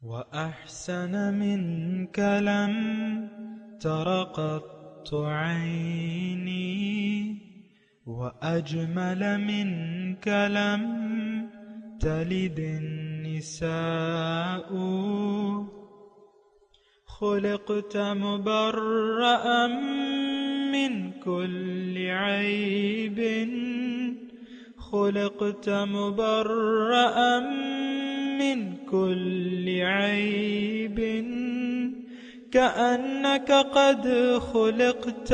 وأحسن منك لم تر قط عيني وأجمل منك لم تلد النساء خلقت مبرأ من كل عيب خلقت مبرأ من كل عيب كأنك قد خلقت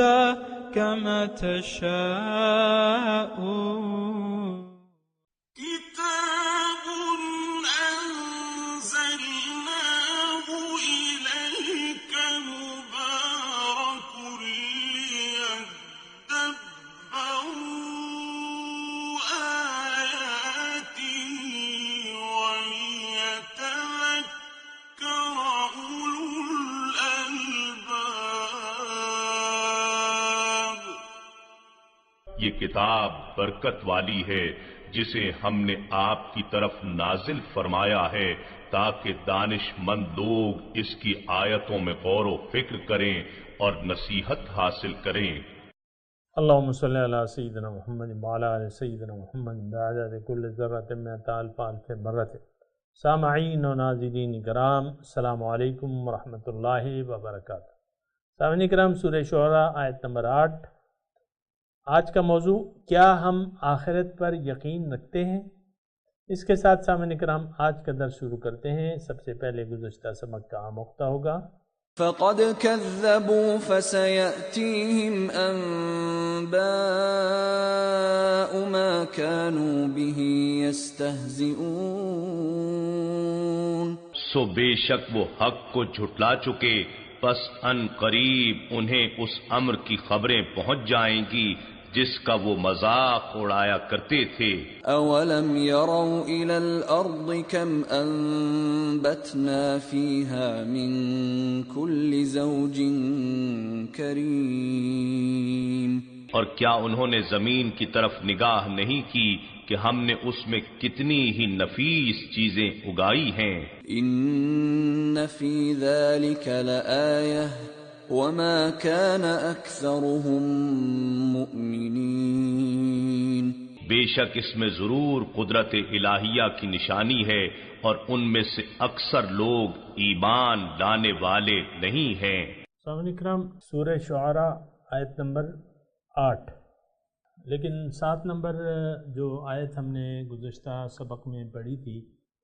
كما تشاء كتاب أنزلناه إليك مبارك ليدبروا آياته وليتذكر أولو الألباب. یہ کتاب برکت والی ہے جسے ہم نے آپ کی طرف نازل فرمایا ہے تاکہ دانش مند لوگ اس کی آیتوں میں غور و فکر کریں اور نصیحت حاصل کریں. اللہم صلی علی سیدنا محمد وعلی آل سیدنا محمد بعدد کل ذرۃ مئۃ الف الف مرۃ. سامعین و ناظرین کرام، السلام علیکم ورحمۃ اللہ وبرکاتہ. سامعین کرام، سورہ شعراء آیت نمبر 8. آج کا موضوع، کیا ہم آخرت پر یقین رکھتے ہیں؟ اس کے ساتھ سامعین کرام آج کا درس شروع کرتے ہیں. سب سے پہلے گزشتہ سبق کا آموختہ ہوگا. فقد كذبوا فسيأتيهم أنباء ما كانوا به يستهزئون. سو بے شک وہ حق کو جھٹلا چکے، پس ان قریب انہیں اس امر کی خبریں پہنچ جائیں گی جس کا وہ مذاق اڑایا کرتے تھے. اولم يروا الى الارض كم انبتنا فيها من كل زوج كريم. اور کیا انہوں نے زمین کی طرف نگاہ نہیں کی کہ ہم نے اس میں کتنی ہی نفیس چیزیں اگائی ہیں. ان في ذلك لآية وما كان اكثرهم مؤمنين. بے شک اس میں ضرور قدرت الہیہ کی نشانی ہے اور ان میں سے اکثر لوگ ایمان لانے والے نہیں ہیں. سامعین کرام، سورہ شعراء آیت نمبر 8. لیکن 7 نمبر جو آیت ہم نے گزشتہ سبق میں پڑھی تھی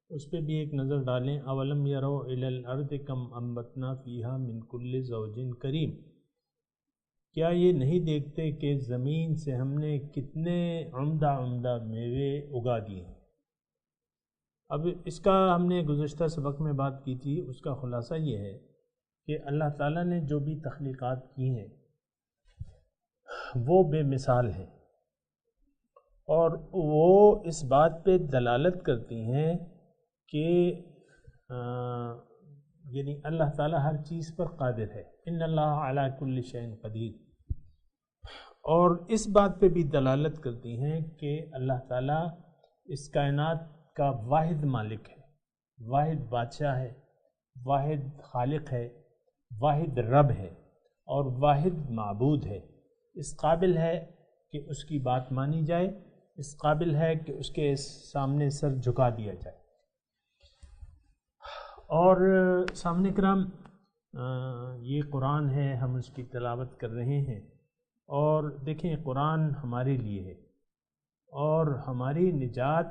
اس پہ بھی ایک نظر ڈالیں. اولم یروا الی الارض کم انبتنا فیہا من کل زوج کریم. کیا یہ نہیں دیکھتے کہ زمین سے ہم نے کتنے عمدہ عمدہ میوے اگا دیے ہیں. اب اس کا ہم نے گزشتہ سبق میں بات کی تھی، اس کا خلاصہ یہ ہے کہ اللہ تعالیٰ نے جو بھی تخلیقات کی ہیں وہ بے مثال ہیں، اور وہ اس بات پہ دلالت کرتی ہیں کہ یعنی اللہ تعالیٰ ہر چیز پر قادر ہے. ان اللہ علی کل شیء قدیر. اور اس بات پہ بھی دلالت کرتی ہیں کہ اللہ تعالیٰ اس کائنات کا واحد مالک ہے، واحد بادشاہ ہے، واحد خالق ہے، واحد رب ہے اور واحد معبود ہے. اس قابل ہے کہ اس کی بات مانی جائے، اس قابل ہے کہ اس کے سامنے سر جھکا دیا جائے. اور سامنے کرام، یہ قرآن ہے، ہم اس کی تلاوت کر رہے ہیں، اور دیکھیں قرآن ہمارے لیے ہے اور ہماری نجات.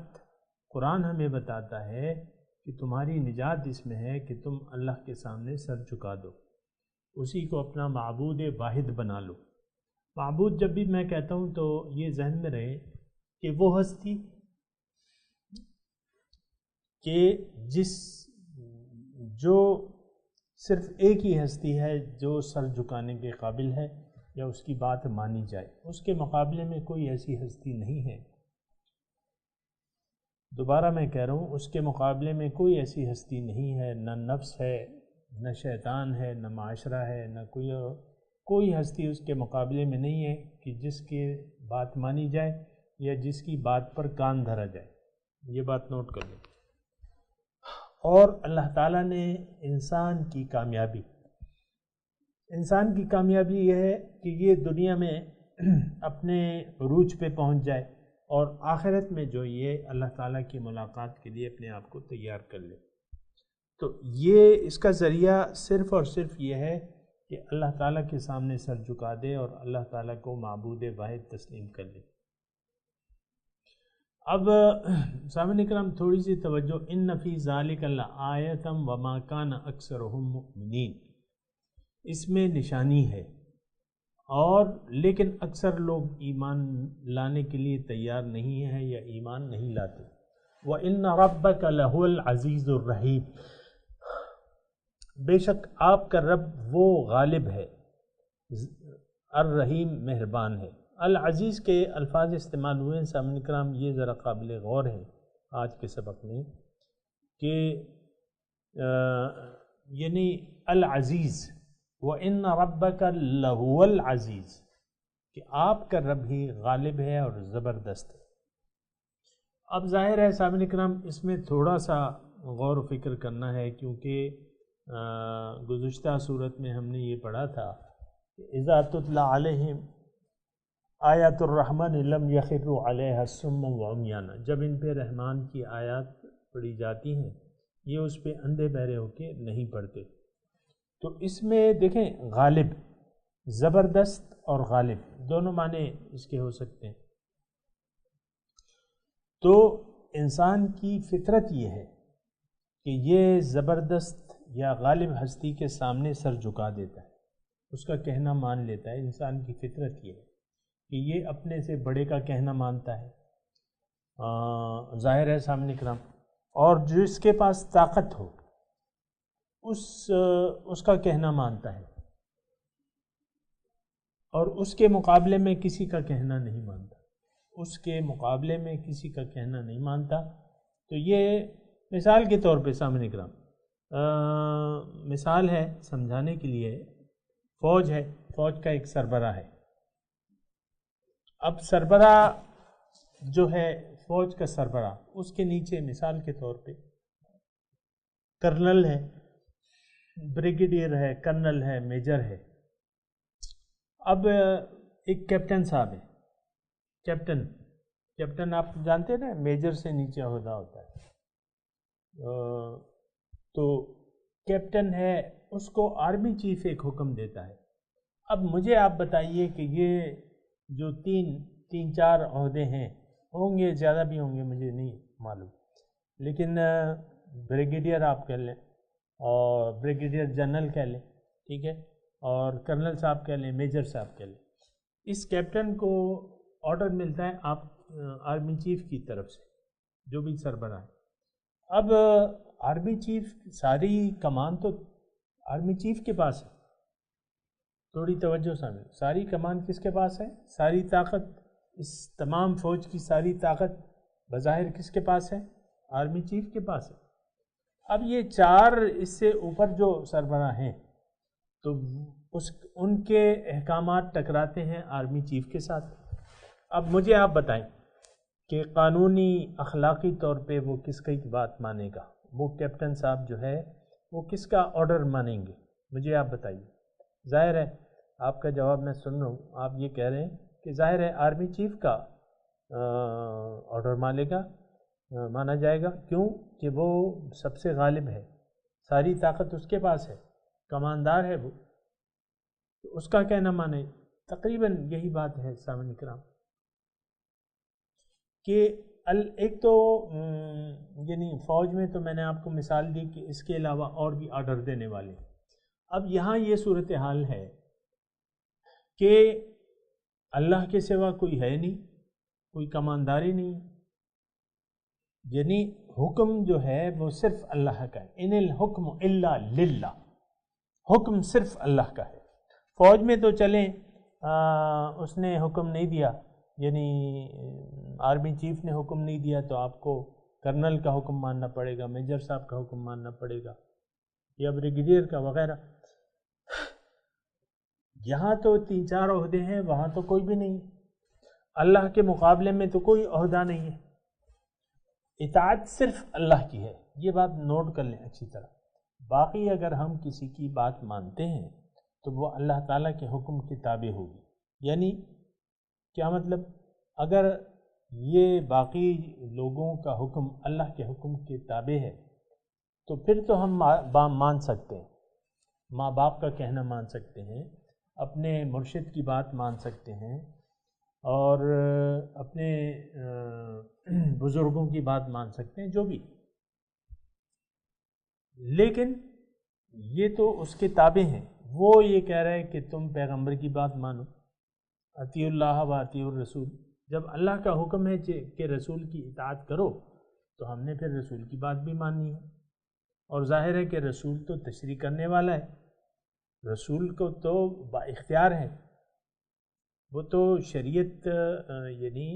قرآن ہمیں بتاتا ہے کہ تمہاری نجات اس میں ہے کہ تم اللہ کے سامنے سر جھکا دو، اسی کو اپنا معبود واحد بنا لو. معبود جب بھی میں کہتا ہوں تو یہ ذہن میں رہے کہ وہ ہستی کہ جو صرف ایک ہی ہستی ہے جو سر جھکانے کے قابل ہے یا اس کی بات مانی جائے. اس کے مقابلے میں کوئی ایسی ہستی نہیں ہے. دوبارہ میں کہہ رہا ہوں، اس کے مقابلے میں کوئی ایسی ہستی نہیں ہے، نہ نفس ہے، نہ شیطان ہے، نہ معاشرہ ہے، نہ کوئی ہستی اس کے مقابلے میں نہیں ہے کہ جس کی بات مانی جائے یا جس کی بات پر کان دھرا جائے. یہ بات نوٹ کر لیں. اور اللہ تعالیٰ نے انسان کی کامیابی یہ ہے کہ یہ دنیا میں اپنے عروج پہ پہنچ جائے اور آخرت میں جو یہ اللہ تعالیٰ کی ملاقات کے لیے اپنے آپ کو تیار کر لے. تو یہ اس کا ذریعہ صرف اور صرف یہ ہے کہ اللہ تعالیٰ کے سامنے سر جھکا دے اور اللہ تعالیٰ کو معبود واحد تسلیم کر لے. اب سامعین کرام تھوڑی سی توجہ. ان فی ذالک لآیۃ وما کان اکثرهم مؤمنین، اس میں نشانی ہے اور لیکن اکثر لوگ ایمان لانے کے لیے تیار نہیں ہیں یا ایمان نہیں لاتے. وَإِنَّ رَبَّكَ لَهُوَ الْعَزِيزُ الرَّحِيمُ، بے شک آپ کا رب وہ غالب ہے، الرحیم مہربان ہے. العزیز کے الفاظ استعمال ہوئے ہیں سامعین کرام، یہ ذرا قابل غور ہے آج کے سبق میں کہ یعنی العزیز وَإِنَّ رَبَّكَ لَهُوَ الْعَزِيزُ، کہ آپ کا رب ہی غالب ہے اور زبردست ہے. اب ظاہر ہے سامعین کرام اس میں تھوڑا سا غور و فکر کرنا ہے، کیونکہ گزشتہ صورت میں ہم نے یہ پڑھا تھا کہ اذا تتلی علیہم آیات الرحمن لم یخروا علیہا صما وعمیانا، جب ان پہ رحمان کی آیات پڑھی جاتی ہیں یہ اس پہ اندھے بہرے ہو کے نہیں پڑھتے. تو اس میں دیکھیں غالب، زبردست اور غالب دونوں معنی اس کے ہو سکتے ہیں. تو انسان کی فطرت یہ ہے کہ یہ زبردست یا غالب ہستی کے سامنے سر جھکا دیتا ہے، اس کا کہنا مان لیتا ہے. انسان کی فطرت یہ ہے کہ یہ اپنے سے بڑے کا کہنا مانتا ہے، ظاہر ہے سامنے کرام، اور جس کے پاس طاقت ہو اس کا کہنا مانتا ہے اور اس کے مقابلے میں کسی کا کہنا نہیں مانتا، تو یہ مثال کے طور پہ سامنے کرام مثال ہے سمجھانے کے لیے. فوج ہے، فوج کا ایک سربراہ ہے. اب سربراہ جو ہے فوج کا سربراہ، اس کے نیچے مثال کے طور پہ کرنل ہے، بریگیڈیئر ہے، کرنل ہے، میجر ہے. اب ایک کیپٹن صاحب ہے. کیپٹن آپ جانتے ہیں نا میجر سے نیچے عہدہ ہوتا ہے. تو کیپٹن ہے، اس کو آرمی چیف ایک حکم دیتا ہے. اب مجھے آپ بتائیے کہ یہ جو تین چار عہدے ہیں، ہوں گے زیادہ بھی ہوں گے مجھے نہیں معلوم، لیکن بریگیڈیئر آپ کہہ لیں اور بریگیڈیئر جنرل کہہ لیں، ٹھیک ہے، اور کرنل صاحب کہہ لیں، میجر صاحب کہہ لیں. اس کیپٹن کو آرڈر ملتا ہے آپ آرمی چیف کی طرف سے، جو بھی سربراہ ہے. اب آرمی چیف ساری کمان تو آرمی چیف کے پاس ہے. تھوڑی توجہ سامنے، ساری کمان کس کے پاس ہے؟ ساری طاقت، اس تمام فوج کی ساری طاقت بظاہر کس کے پاس ہے؟ آرمی چیف کے پاس ہے. اب یہ چار اس سے اوپر جو سربراہ ہیں تو ان کے احکامات ٹکراتے ہیں آرمی چیف کے ساتھ. اب مجھے آپ بتائیں کہ قانونی اخلاقی طور پہ وہ کس کی بات مانے گا؟ وہ کیپٹن صاحب جو ہے وہ کس کا آرڈر مانیں گے؟ مجھے آپ بتائیے. ظاہر ہے آپ کا جواب میں سن رہا ہوں، آپ یہ کہہ رہے ہیں کہ ظاہر ہے آرمی چیف کا آرڈر مانا جائے گا. کیوں؟ کہ وہ سب سے غالب ہے، ساری طاقت اس کے پاس ہے، کماندار ہے وہ، تو اس کا کہنا مانے. تقریباً یہی بات ہے سامعین کرام کہ ایک تو یعنی فوج میں تو میں نے آپ کو مثال دی کہ اس کے علاوہ اور بھی آرڈر دینے والے. اب یہاں یہ صورتحال ہے کہ اللہ کے سوا کوئی ہے نہیں، کوئی کمانداری نہیں، یعنی حکم جو ہے وہ صرف اللہ کا ہے. ان الحکم الا للہ، حکم صرف اللہ کا ہے. فوج میں تو چلیں اس نے حکم نہیں دیا، یعنی آرمی چیف نے حکم نہیں دیا تو آپ کو کرنل کا حکم ماننا پڑے گا، میجر صاحب کا حکم ماننا پڑے گا یا بریگیڈیئر کا وغیرہ. یہاں تو 3-4 عہدے ہیں، وہاں تو کوئی بھی نہیں. اللہ کے مقابلے میں تو کوئی عہدہ نہیں ہے. اطاعت صرف اللہ کی ہے، یہ بات نوٹ کر لیں اچھی طرح۔ باقی اگر ہم کسی کی بات مانتے ہیں تو وہ اللہ تعالیٰ کے حکم کے تابع ہوگی۔ یعنی کیا مطلب؟ اگر یہ باقی لوگوں کا حکم اللہ کے حکم کے تابع ہے تو پھر تو ہم مان سکتے ہیں، ماں باپ کا کہنا مان سکتے ہیں، اپنے مرشد کی بات مان سکتے ہیں، اور اپنے بزرگوں کی بات مان سکتے ہیں، جو بھی۔ لیکن یہ تو اس کے تابع ہیں۔ وہ یہ کہہ رہے ہیں کہ تم پیغمبر کی بات مانو، اطیعوا اللہ و اطیعوا الرسول۔ جب اللہ کا حکم ہے کہ رسول کی اطاعت کرو تو ہم نے پھر رسول کی بات بھی ماننی ہے، اور ظاہر ہے کہ رسول تو تشریع کرنے والا ہے، رسول کو تو با اختیار ہے، وہ تو شریعت یعنی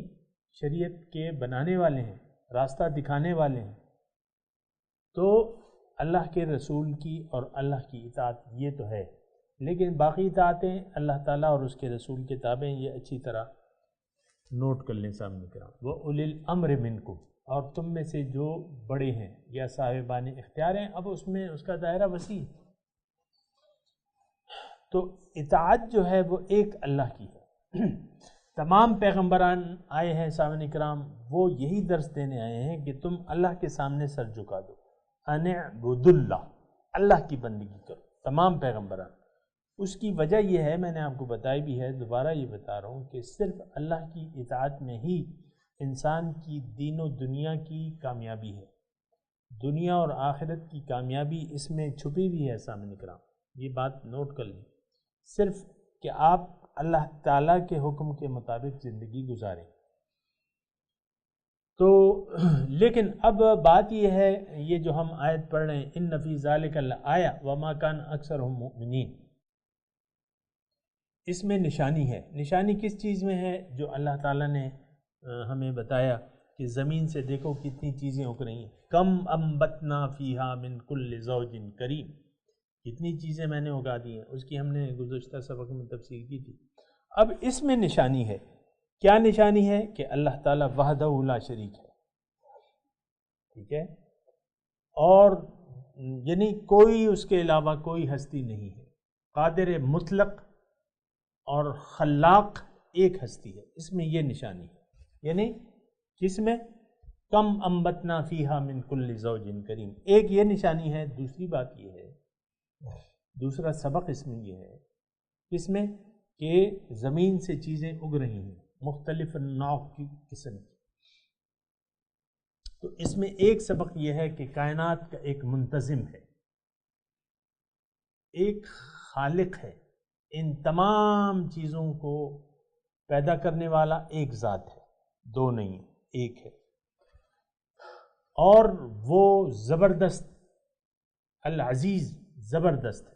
شریعت کے بنانے والے ہیں، راستہ دکھانے والے ہیں۔ تو اللہ کے رسول کی اور اللہ کی اطاعت یہ تو ہے، لیکن باقی اطاعتیں اللہ تعالیٰ اور اس کے رسول کے تابع ہیں، یہ اچھی طرح نوٹ کر لیں سامنے کرام۔ وَأُولِي الْأَمْرِ مِنْكُمْ، اور تم میں سے جو بڑے ہیں یا صاحبان اختیار ہیں۔ اب اس میں اس کا دائرہ وسیع ہے، تو اطاعت جو ہے وہ ایک اللہ کی ہے۔ تمام پیغمبران آئے ہیں سامنے کرام، وہ یہی درس دینے آئے ہیں کہ تم اللہ کے سامنے سر جھکا دو، ان اعبدوا اللہ، اللہ کی بندگی کرو، تمام پیغمبران۔ اس کی وجہ یہ ہے، میں نے آپ کو بتائی بھی ہے، دوبارہ یہ بتا رہا ہوں کہ صرف اللہ کی اطاعت میں ہی انسان کی دین و دنیا کی کامیابی ہے، دنیا اور آخرت کی کامیابی اس میں چھپی بھی ہے سامنے کرام، یہ بات نوٹ کر لیں۔ صرف کہ آپ اللہ تعالیٰ کے حکم کے مطابق زندگی گزاریں۔ تو لیکن اب بات یہ ہے، یہ جو ہم آیت پڑھ رہے ہیں، ان فی ذالک لآیہ وما کان اکثرہم مؤمنین، اس میں نشانی ہے۔ نشانی کس چیز میں ہے؟ جو اللہ تعالیٰ نے ہمیں بتایا کہ زمین سے دیکھو کتنی چیزیں اگ رہی ہیں، کم انبتنا فیہا من کل زوج کریم، کتنی چیزیں میں نے اگا دی ہیں، اس کی ہم نے گزشتہ سبق میں تفسیر کی تھی۔ اب اس میں نشانی ہے، کیا نشانی ہے؟ کہ اللہ تعالیٰ وحدہ لا شریک ہے، ٹھیک ہے، اور یعنی کوئی اس کے علاوہ کوئی ہستی نہیں ہے، قادر مطلق اور خلاق ایک ہستی ہے، اس میں یہ نشانی ہے۔ یعنی کس میں؟ کم انبتنا فیہا من کل زوج کریم، ایک یہ نشانی ہے۔ دوسری بات یہ ہے، دوسرا سبق اس میں یہ ہے، اس میں کہ زمین سے چیزیں اگ رہی ہیں مختلف نوع کی قسم کی، تو اس میں ایک سبق یہ ہے کہ کائنات کا ایک منتظم ہے، ایک خالق ہے، ان تمام چیزوں کو پیدا کرنے والا ایک ذات ہے، دو نہیں، ایک ہے، اور وہ زبردست العزیز زبردست ہے۔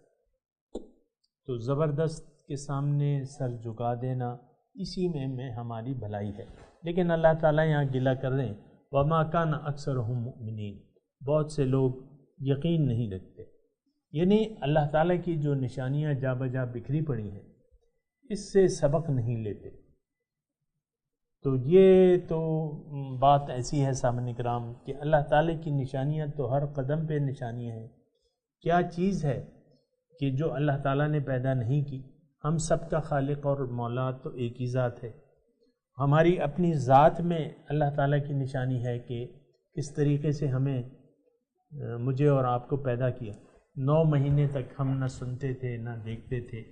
تو زبردست کے سامنے سر جھکا دینا، اسی میں ہماری بھلائی ہے۔ لیکن اللہ تعالیٰ یہاں گلہ کر رہے ہیں وَمَا كَانَ أَكْثَرُهُم مُؤْمِنِينَ، بہت سے لوگ یقین نہیں رکھتے، یعنی اللہ تعالیٰ کی جو نشانیاں جا بجا بکھری پڑی ہیں اس سے سبق نہیں لیتے۔ تو یہ تو بات ایسی ہے سامنے کرام کہ اللہ تعالیٰ کی نشانیاں تو ہر قدم پہ نشانیاں ہیں۔ کیا چیز ہے کہ جو اللہ تعالیٰ نے پیدا نہیں کی؟ ہم سب کا خالق اور مولا تو ایک ہی ذات ہے۔ ہماری اپنی ذات میں اللہ تعالیٰ کی نشانی ہے کہ کس طریقے سے ہمیں مجھے اور آپ کو پیدا کیا۔ 9 مہینے تک ہم نہ سنتے تھے، نہ دیکھتے تھے،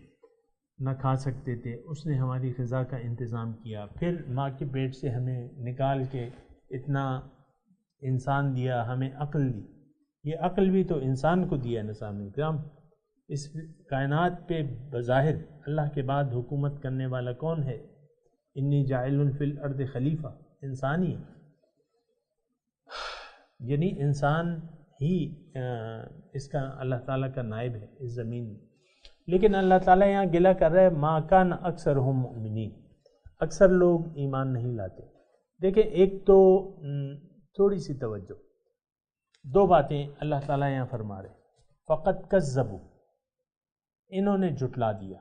نہ کھا سکتے تھے، اس نے ہماری غذا کا انتظام کیا، پھر ماں کے پیٹ سے ہمیں نکال کے اتنا انسان دیا، ہمیں عقل دی۔ یہ عقل بھی تو انسان کو دیا نا سامنے کرام۔ اس کائنات پہ بظاہر اللہ کے بعد حکومت کرنے والا کون ہے؟ انی جاعل فی الارض خلیفہ، انسان ہی، یعنی انسان ہی اس کا اللہ تعالیٰ کا نائب ہے اس زمین میں۔ لیکن اللہ تعالیٰ یہاں گلہ کر رہے ما کان اکثرہم مؤمنین، اکثر لوگ ایمان نہیں لاتے۔ دیکھیں ایک تو تھوڑی سی توجہ، 2 باتیں اللہ تعالیٰ یہاں فرما رہے، فقط کذبوا، انہوں نے جھٹلا دیا،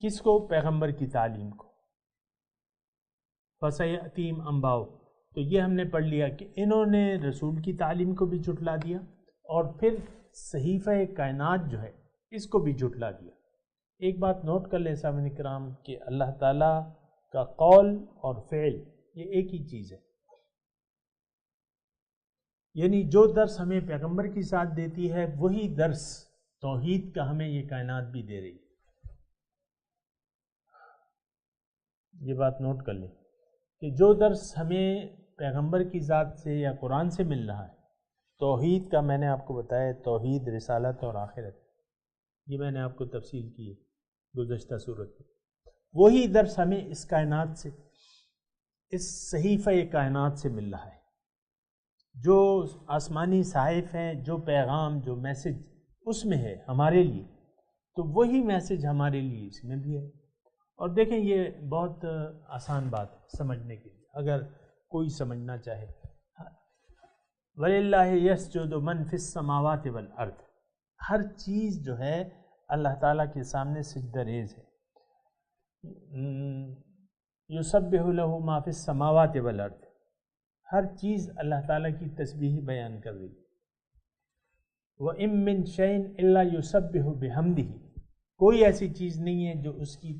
کس کو؟ پیغمبر کی تعلیم کو۔ فسیأتیہم انباؤ، تو یہ ہم نے پڑھ لیا کہ انہوں نے رسول کی تعلیم کو بھی جھٹلا دیا اور پھر صحیفہ کائنات جو ہے اس کو بھی جھٹلا دیا۔ ایک بات نوٹ کر لیں سامعین کرام کہ اللہ تعالیٰ کا قول اور فعل یہ ایک ہی چیز ہے، یعنی جو درس ہمیں پیغمبر کی ساتھ دیتی ہے وہی درس توحید کا ہمیں یہ کائنات بھی دے رہی ہے۔ یہ بات نوٹ کر لیں کہ جو درس ہمیں پیغمبر کی ذات سے یا قرآن سے مل رہا ہے توحید کا، میں نے آپ کو بتایا توحید، رسالت اور آخرت، یہ میں نے آپ کو تفصیل کی ہے گزشتہ صورت میں، وہی درس ہمیں اس کائنات سے، اس صحیفہ کائنات سے مل رہا ہے۔ جو آسمانی صحائف ہیں، جو پیغام، جو میسج اس میں ہے ہمارے لیے، تو وہی میسج ہمارے لیے اس میں بھی ہے۔ اور دیکھیں یہ بہت آسان بات ہے سمجھنے کے لیے، اگر کوئی سمجھنا چاہے۔ وَلِلَّهِ يَسْجُدُ مَنْ فِي السَّمَاوَاتِ وَالْأَرْضِ، ہر چیز جو ہے اللہ تعالیٰ کے سامنے سجدہ ریز ہے۔ يُسَبِّحُ لَهُ مَا فِي السَّمَاوَاتِ وَالْأَرْضِ، ہر چیز اللہ تعالیٰ کی تسبیح بیان کر رہی ہے۔ وَإِن مِّن شَيْءٍ إِلَّا يُسَبِّحُ بِحَمْدِهِ، کوئی ایسی چیز نہیں ہے جو اس کی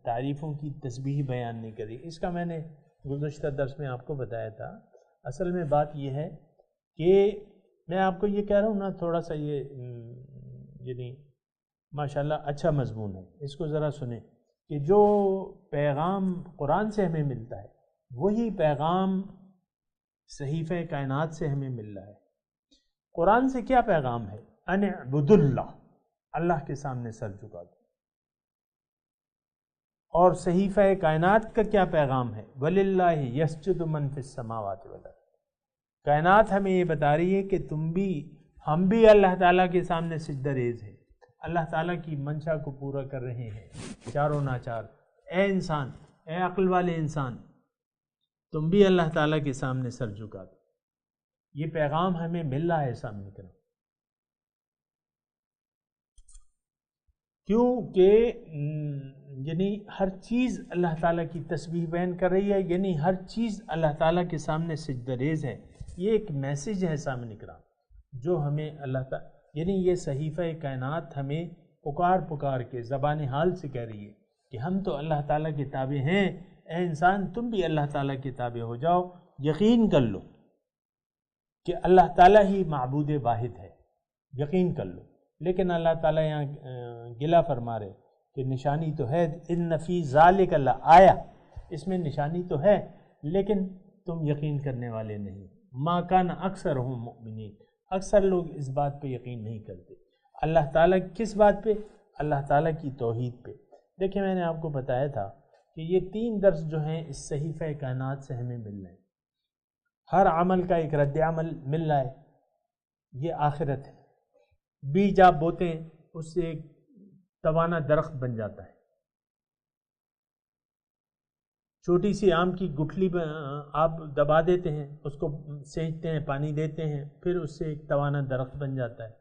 تعریفوں کی تسبیح بیان نہیں کری۔ اس کا میں نے گزشتہ درس میں آپ کو بتایا تھا۔ اصل میں بات یہ ہے کہ میں آپ کو یہ کہہ رہا ہوں نا، تھوڑا سا یہ یعنی ماشاءاللہ اچھا مضمون ہے، اس کو ذرا سنیں کہ جو پیغام قرآن سے ہمیں ملتا ہے وہی پیغام صحیفہ کائنات سے ہمیں مل رہا ہے۔ قرآن سے کیا پیغام ہے؟ ان اعبدوا اللہ، اللہ کے سامنے سر جھکا دو۔ اور صحیفہ کائنات کا کیا پیغام ہے؟ وَلِلَّهِ يَسْجُدُ مَنْ فِي السَّمَاوَاتِ وَالْأَرْضِ، کائنات ہمیں یہ بتا رہی ہے کہ ہم بھی اللہ تعالیٰ کے سامنے سجدہ ریز ہیں، اللہ تعالیٰ کی منشا کو پورا کر رہے ہیں چاروں ناچار۔ اے انسان، اے عقل والے انسان، تم بھی اللہ تعالیٰ کے سامنے سر جھکا دو۔ یہ پیغام ہمیں مل رہا ہے سامنے کرو، کیونکہ یعنی ہر چیز اللہ تعالیٰ کی تسبیح بیان کر رہی ہے، یعنی ہر چیز اللہ تعالیٰ کے سامنے سجدہ ریز ہے۔ یہ ایک میسج ہے سامنے کرام جو ہمیں اللہ تعالیٰ، یعنی یہ صحیفہ کائنات ہمیں پکار کے زبان حال سے کہہ رہی ہے کہ ہم تو اللہ تعالیٰ کے تابع ہیں، اے انسان تم بھی اللہ تعالیٰ کے تابع ہو جاؤ، یقین کر لو کہ اللہ تعالیٰ ہی معبود واحد ہے، یقین کر لو۔ لیکن اللہ تعالیٰ یہاں گلہ فرما رہے کہ نشانی تو ہے، ان فی ذالک لآیہ، اس میں نشانی تو ہے لیکن تم یقین کرنے والے نہیں۔ ما کان اکثرہم مؤمنین، اکثر لوگ اس بات پہ یقین نہیں کرتے۔ اللہ تعالیٰ کس بات پہ؟ اللہ تعالیٰ کی توحید پہ۔ دیکھیں میں نے آپ کو بتایا تھا کہ یہ 3 درس جو ہیں اس صحیفہ کائنات سے ہمیں مل رہے ہیں۔ ہر عمل کا ایک رد عمل مل رہا ہے، یہ آخرت ہے۔ بیج آپ بوتے ہیں اس سے ایک توانا درخت بن جاتا ہے۔ چھوٹی سی آم کی گٹھلی آپ دبا دیتے ہیں، اس کو سینچتے ہیں، پانی دیتے ہیں، پھر اس سے ایک توانا درخت بن جاتا ہے،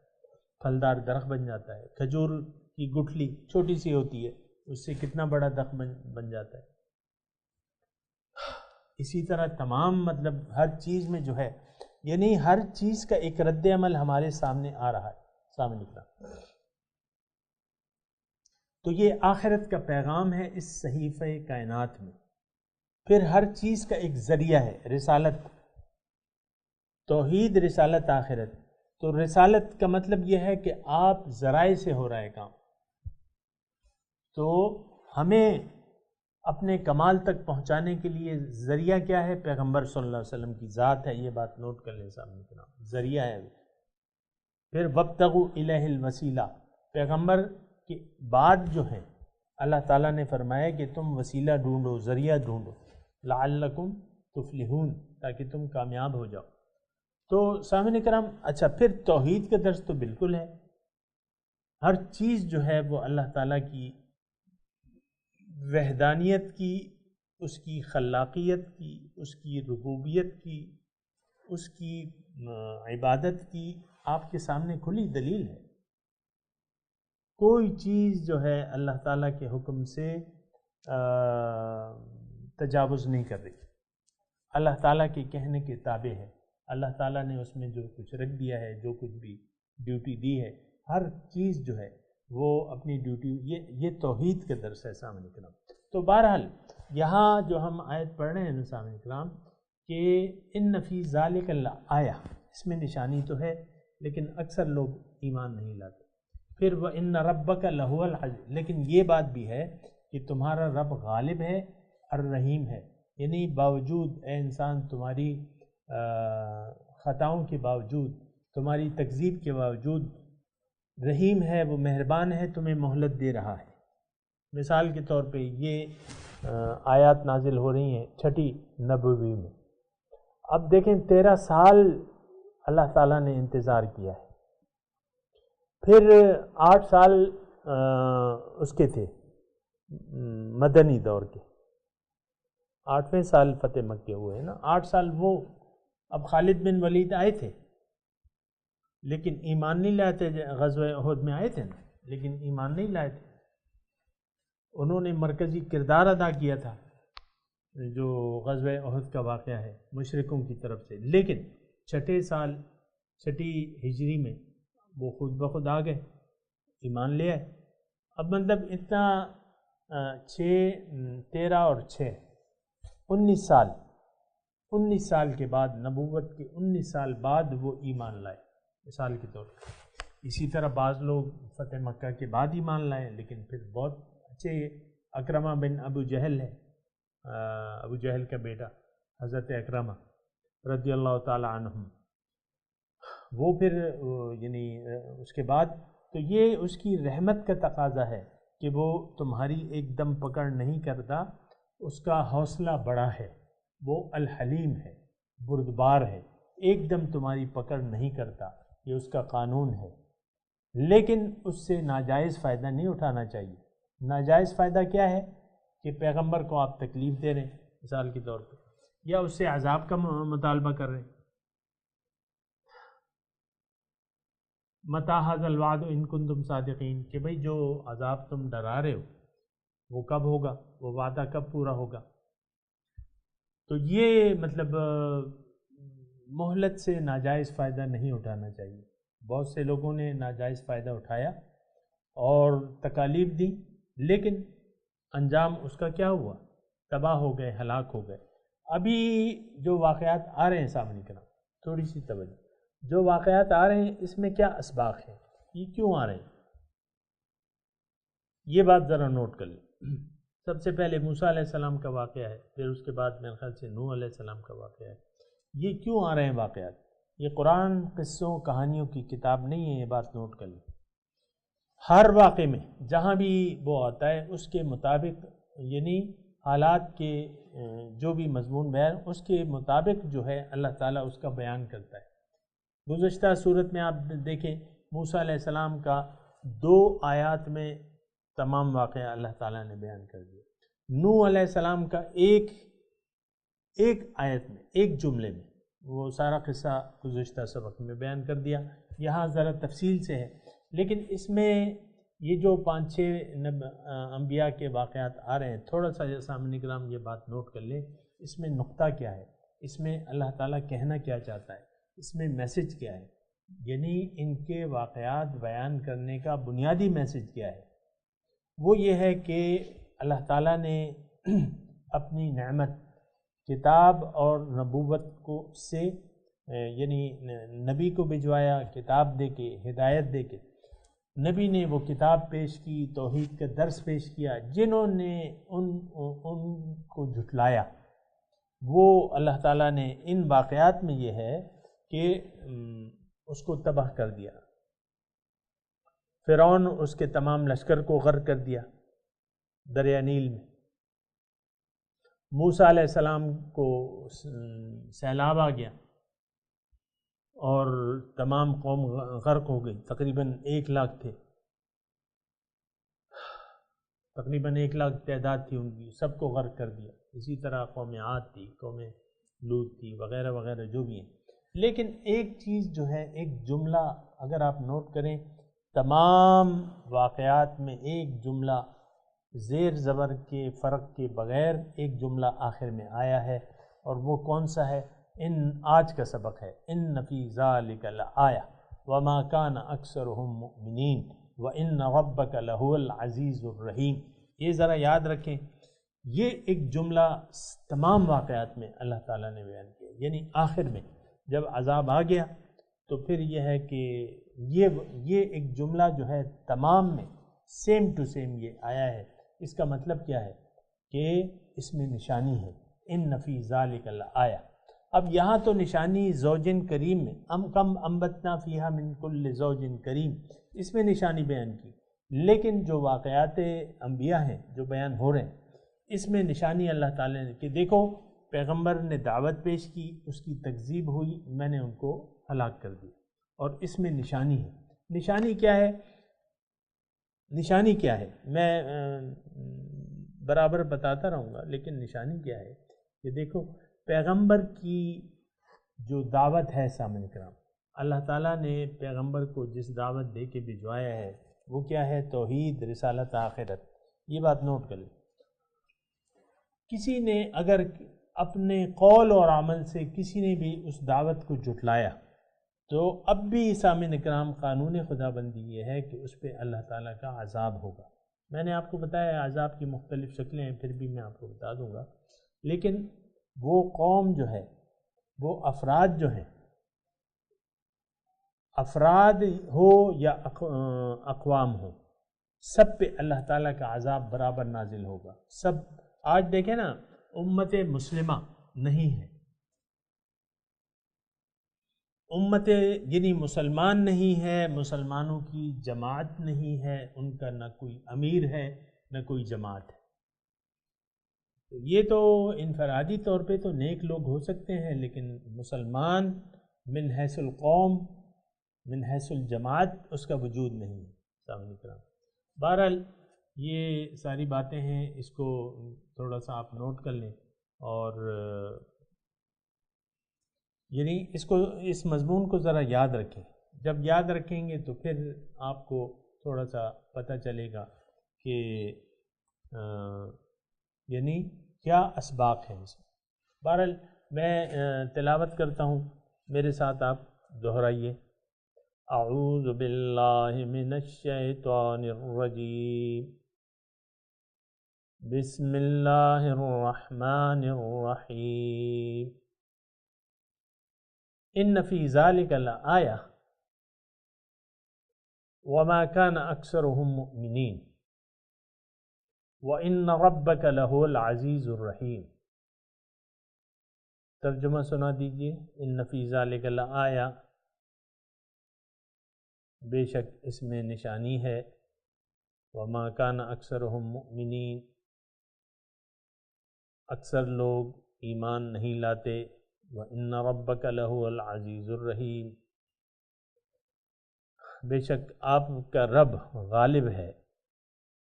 پھلدار درخت بن جاتا ہے۔ کھجور کی گٹھلی چھوٹی سی ہوتی ہے، اس سے کتنا بڑا درخت بن جاتا ہے۔ اسی طرح تمام مطلب ہر چیز میں جو ہے، یعنی ہر چیز کا ایک رد عمل ہمارے سامنے آ رہا ہے، سامنے نکلا۔ تو یہ آخرت کا پیغام ہے اس صحیفہ کائنات میں۔ پھر ہر چیز کا ایک ذریعہ ہے، رسالت، توحید، رسالت، آخرت۔ تو رسالت کا مطلب یہ ہے کہ آپ ذرائع سے ہو رہا ہے کام، تو ہمیں اپنے کمال تک پہنچانے کے لیے ذریعہ کیا ہے؟ پیغمبر صلی اللہ علیہ وسلم کی ذات ہے، یہ بات نوٹ کر لیں سامنے کے نام، ذریعہ ہے۔ پھر وابتغوا الیہ الوسیلہ، پیغمبر کے بعد جو ہے اللہ تعالیٰ نے فرمایا کہ تم وسیلہ ڈھونڈو، ذریعہ ڈھونڈو، لعلکم تفلحون، تاکہ تم کامیاب ہو جاؤ۔ تو سامعین کرام، اچھا پھر توحید کا درس تو بالکل ہے، ہر چیز جو ہے وہ اللہ تعالیٰ کی وحدانیت کی، اس کی خلاقیت کی، اس کی ربوبیت کی، اس کی عبادت کی آپ کے سامنے کھلی دلیل ہے۔ کوئی چیز جو ہے اللہ تعالیٰ کے حکم سے تجاوز نہیں کر رہی۔ اللہ تعالیٰ کے کہنے کے تابع ہے. اللہ تعالیٰ نے اس میں جو کچھ رکھ دیا ہے، جو کچھ بھی ڈیوٹی دی ہے، ہر چیز جو ہے وہ اپنی ڈیوٹی، یہ توحید کے درس ہے سامعین کرام. تو بہرحال یہاں جو ہم آیت پڑھ رہے ہیں سامعین کرام کہ ان فی ذالک لآیہ، اس میں نشانی تو ہے لیکن اکثر لوگ ایمان نہیں لاتے. پھر وَإِنَّ رَبَّكَ لَهُوَ الْعَزِيزُ، لیکن یہ بات بھی ہے کہ تمہارا رب غالب ہے، الرحیم ہے. یعنی باوجود اے انسان تمہاری خطاؤں کے باوجود، تمہاری تکذیب کے باوجود رحیم ہے، وہ مہربان ہے، تمہیں مہلت دے رہا ہے. مثال کے طور پہ یہ آیات نازل ہو رہی ہیں 6 نبوی میں. اب دیکھیں 13 سال اللہ تعالیٰ نے انتظار کیا ہے. پھر 8 سال اس کے تھے مدنی دور کے، 8ویں سال فتح مکہ ہوئے ہیں نا. 8 سال وہ، اب خالد بن ولید آئے تھے لیکن ایمان نہیں لائے تھے. غزوہ احد میں آئے تھے نا لیکن ایمان نہیں لائے تھے. انہوں نے مرکزی کردار ادا کیا تھا جو غزوہ احد کا واقعہ ہے مشرکوں کی طرف سے. لیکن 6 سال 6 ہجری میں وہ خود بخود آ گئے، ایمان لے آئے. اب مطلب اتنا 6 13 اور 6 19 سال کے بعد، نبوت کے 19 سال بعد وہ ایمان لائے مثال کے طور پر. اسی طرح بعض لوگ فتح مکہ کے بعد ایمان لائے لیکن پھر بہت اچھے. اکرمہ بن ابو جہل ہے، ابو جہل کا بیٹا حضرت اکرمہ رضی اللہ تعالی عنہم، وہ پھر یعنی اس کے بعد تو یہ اس کی رحمت کا تقاضا ہے کہ وہ تمہاری ایک دم پکڑ نہیں کرتا، اس کا حوصلہ بڑا ہے، وہ الحلیم ہے، بردبار ہے، ایک دم تمہاری پکڑ نہیں کرتا، یہ اس کا قانون ہے. لیکن اس سے ناجائز فائدہ نہیں اٹھانا چاہیے. ناجائز فائدہ کیا ہے کہ پیغمبر کو آپ تکلیف دے رہے ہیں مثال کے طور پہ، یا اس سے عذاب کا مطالبہ کر رہے ہیں. متی ھذا الوعد ان کنتم صادقین، کہ بھئی جو عذاب تم ڈرا رہے ہو وہ کب ہوگا، وہ وعدہ کب پورا ہوگا. تو یہ مطلب مہلت سے ناجائز فائدہ نہیں اٹھانا چاہیے. بہت سے لوگوں نے ناجائز فائدہ اٹھایا اور تکالیف دی، لیکن انجام اس کا کیا ہوا، تباہ ہو گئے، ہلاک ہو گئے. ابھی جو واقعات آ رہے ہیں سامنے کرام، تھوڑی سی توجہ، جو واقعات آ رہے ہیں اس میں کیا اسباق ہے، یہ کیوں آ رہے ہیں، یہ بات ذرا نوٹ کر لیں. سب سے پہلے موسیٰ علیہ السلام کا واقعہ ہے، پھر اس کے بعد میرے خیال سے نوح علیہ السلام کا واقعہ ہے. یہ کیوں آ رہے ہیں واقعات، یہ قرآن قصوں کہانیوں کی کتاب نہیں ہے، یہ بات نوٹ کر لیں. ہر واقعے میں جہاں بھی وہ آتا ہے اس کے مطابق، یعنی حالات کے جو بھی مضمون بیان اس کے مطابق جو ہے اللہ تعالیٰ اس کا بیان کرتا ہے. گزشتہ صورت میں آپ دیکھیں موسیٰ علیہ السلام کا 2 آیات میں تمام واقعہ اللہ تعالیٰ نے بیان کر دیا. نوح علیہ السلام کا ایک آیت میں، ایک جملے میں وہ سارا قصہ گزشتہ سبق میں بیان کر دیا. یہاں ذرا تفصیل سے ہے، لیکن اس میں یہ جو 5-6 انبیاء کے واقعات آ رہے ہیں، تھوڑا سا سامعین کرام یہ بات نوٹ کر لیں، اس میں نقطہ کیا ہے، اس میں اللہ تعالیٰ کہنا کیا چاہتا ہے، اس میں میسج کیا ہے. یعنی ان کے واقعات بیان کرنے کا بنیادی میسج کیا ہے، وہ یہ ہے کہ اللہ تعالیٰ نے اپنی نعمت کتاب اور نبوت کو سے یعنی نبی کو بھجوایا، کتاب دے کے، ہدایت دے کے. نبی نے وہ کتاب پیش کی، توحید کا درس پیش کیا. جنہوں نے ان کو جھٹلایا، وہ اللہ تعالیٰ نے ان واقعات میں یہ ہے کہ اس کو تباہ کر دیا. فرعون اس کے تمام لشکر کو غرق کر دیا دریا نیل میں. موسیٰ علیہ السلام کو سیلاب آ گیا اور تمام قوم غرق ہو گئی. تقریباً 1 لاکھ تھے، تقریباً 1 لاکھ تعداد تھی ان کی، سب کو غرق کر دیا. اسی طرح قوم عاد تھی، قوم لوط تھی، وغیرہ وغیرہ جو بھی ہیں. لیکن ایک چیز جو ہے، ایک جملہ اگر آپ نوٹ کریں، تمام واقعات میں ایک جملہ زیر زبر کے فرق کے بغیر ایک جملہ آخر میں آیا ہے، اور وہ کون سا ہے؟ آج کا سبق ہے ان فی ذالک لآیہ وما کان اکثرہم مؤمنین وان ربک لہو العزیز الرحیم۔ یہ ذرا یاد رکھیں، یہ ایک جملہ تمام واقعات میں اللہ تعالیٰ نے بیان کیا، یعنی آخر میں جب عذاب آ گیا تو پھر یہ ہے کہ یہ ایک جملہ جو ہے تمام میں سیم ٹو سیم یہ آیا ہے۔ اس کا مطلب کیا ہے کہ اس میں نشانی ہے، ان فی ذالک لآیہ۔ اب یہاں تو نشانی زوجن کریم میں کم انبتنا فیہا من کل زوج کریم، اس میں نشانی بیان کی، لیکن جو واقعات انبیاء ہیں جو بیان ہو رہے ہیں اس میں نشانی اللہ تعالیٰ نے کہ دیکھو پیغمبر نے دعوت پیش کی، اس کی تکذیب ہوئی، میں نے ان کو ہلاک کر دیا، اور اس میں نشانی ہے۔ نشانی کیا ہے؟ نشانی کیا ہے میں برابر بتاتا رہوں گا، لیکن نشانی کیا ہے کہ دیکھو پیغمبر کی جو دعوت ہے سامعین کرام، اللہ تعالیٰ نے پیغمبر کو جس دعوت دے کے بھجوایا ہے وہ کیا ہے؟ توحید، رسالت، آخرت۔ یہ بات نوٹ کر لیں۔ کسی نے اگر اپنے قول اور عمل سے کسی نے بھی اس دعوت کو جھٹلایا تو اب بھی سامعین اکرام قانون خدا بندی یہ ہے کہ اس پہ اللہ تعالیٰ کا عذاب ہوگا۔ میں نے آپ کو بتایا عذاب کی مختلف شکلیں ہیں، پھر بھی میں آپ کو بتا دوں گا، لیکن وہ قوم جو ہے، وہ افراد جو ہیں، افراد ہو یا اقوام ہو، سب پہ اللہ تعالیٰ کا عذاب برابر نازل ہوگا۔ سب آج دیکھیں نا، امت مسلمہ نہیں ہے، امت یعنی مسلمان نہیں ہے، مسلمانوں کی جماعت نہیں ہے، ان کا نہ کوئی امیر ہے نہ کوئی جماعت ہے۔ یہ تو انفرادی طور پہ تو نیک لوگ ہو سکتے ہیں، لیکن مسلمان من حیث القوم، من حیث الجماعت اس کا وجود نہیں ہے۔ سامعین کرام، بہرحال یہ ساری باتیں ہیں، اس کو تھوڑا سا آپ نوٹ کر لیں، اور یعنی اس مضمون کو ذرا یاد رکھیں۔ جب یاد رکھیں گے تو پھر آپ کو تھوڑا سا پتہ چلے گا کہ یعنی کیا اسباق ہیں اس میں۔ بہرحال میں تلاوت کرتا ہوں، میرے ساتھ آپ دہرائیے۔ اعوذ باللہ من الشیطان الرجیم، بسم اللہ الرحمن الرحیم، ان فی ذالک لآیہ وما کان اکثرہم مؤمنین وَإِنَّ رَبَّكَ لَهُوَ الْعَزِيزُ الرَّحِيمُ۔ ترجمہ سنا دیجئے۔ ان فی ذالک لآیہ، بے شک اس میں نشانی ہے، وما کان اکثرہم مؤمنین، اکثر لوگ ایمان نہیں لاتے، وَإِنَّ رَبَّكَ لَهُوَ الْعَزِيزُ الرَّحِيمُ، بے شک آپ کا رب غالب ہے،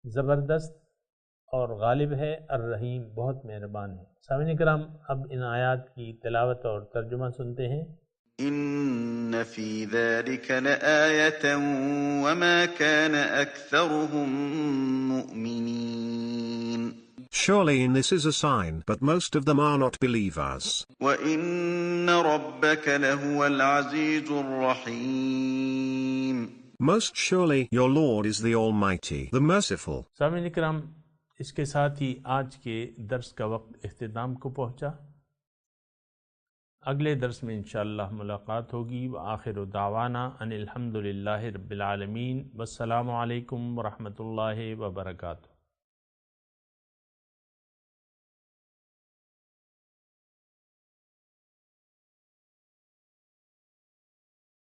زبردست اور غالب ہے، الرحیم بہت مہربان ہے۔ سامعین کرام، اب ان آیات کی تلاوت اور ترجمہ سنتے ہیں۔ إن في ذلك لآية وما كان أكثرهم مؤمنين. Surely in this is a sign, but most of them are not believers. وإن ربك لهو العزيز الرحيم. Most surely your Lord is the Almighty, the Merciful. سامعین کرام، اس کے ساتھ ہی آج کے درس کا وقت اختتام کو پہنچا۔ اگلے درس میں انشاءاللہ ملاقات ہوگی۔ وآخر دعوانا ان الحمد للہ رب العالمین، والسلام علیکم ورحمۃ اللہ وبرکاتہ۔